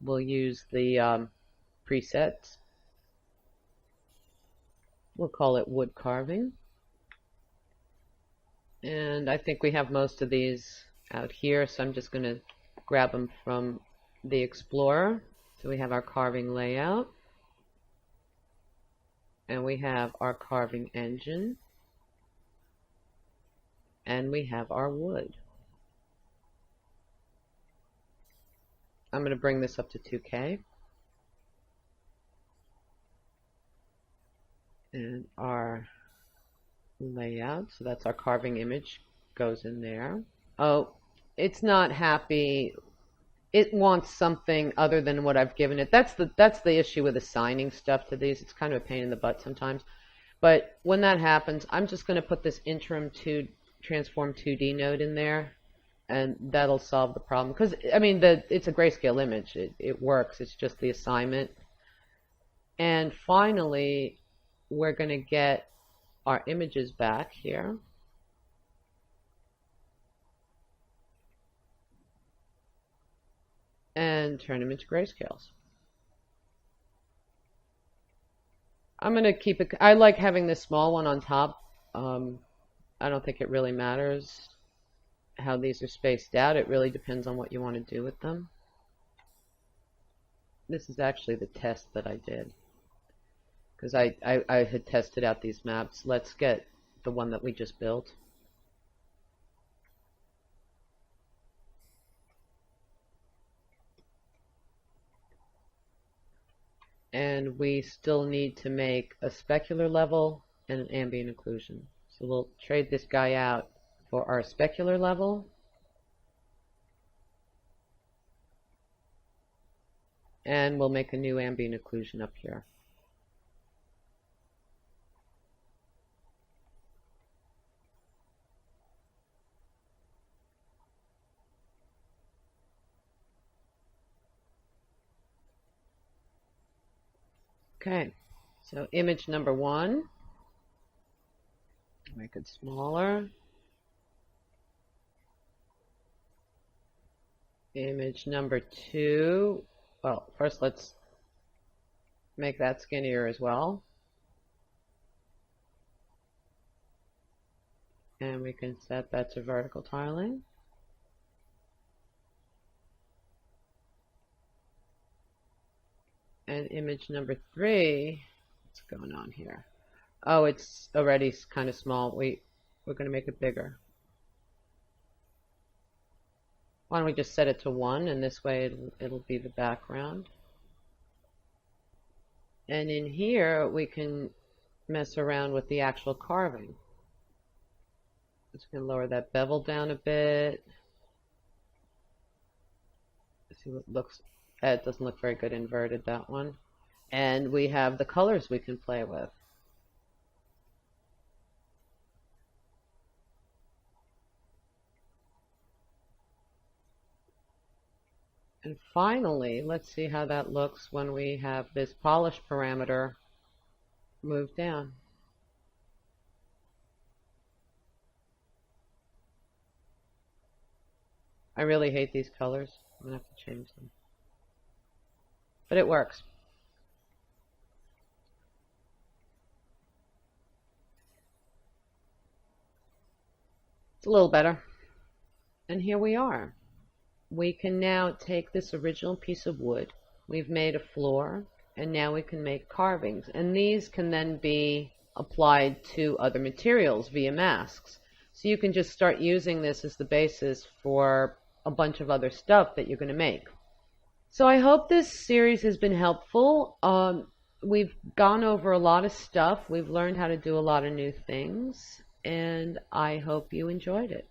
we'll use the presets. We'll call it wood carving. And I think we have most of these out here, so I'm just going to grab them from the Explorer. So we have our carving layout, and we have our carving engine, and we have our wood. I'm going to bring this up to 2K. And our layout, so that's our carving image, goes in there. Oh, it's not happy. It wants something other than what I've given it. That's the issue with assigning stuff to these. It's kind of a pain in the butt sometimes. But when that happens, I'm just going to put this interim to transform 2D node in there, and that'll solve the problem. Because I mean, it's a grayscale image. It works. It's just the assignment. And finally, we're going to get our images back here. And turn them into grayscales. I'm going to keep it. I like having this small one on top. I don't think it really matters how these are spaced out. It really depends on what you want to do with them. This is actually the test that I did, because I had tested out these maps. Let's get the one that we just built. And we still need to make a specular level and an ambient occlusion. So we'll trade this guy out for our specular level. And we'll make a new ambient occlusion up here. Okay, so image number 1, make it smaller. Image number 2, well, first let's make that skinnier as well. And we can set that to vertical tiling. And image number 3, what's going on here? Oh, it's already kind of small. We're going to make it bigger. Why don't we just set it to 1, and this way it'll be the background. And in here we can mess around with the actual carving. Just going to lower that bevel down a bit. Let's see what it looks. It doesn't look very good inverted, that one. And we have the colors we can play with. And finally, let's see how that looks when we have this polish parameter moved down. I really hate these colors. I'm going to have to change them. But it works. It's a little better. And here we are. We can now take this original piece of wood. We've made a floor, and now we can make carvings. And these can then be applied to other materials via masks. So you can just start using this as the basis for a bunch of other stuff that you're going to make. So I hope this series has been helpful. We've gone over a lot of stuff. We've learned how to do a lot of new things, and I hope you enjoyed it.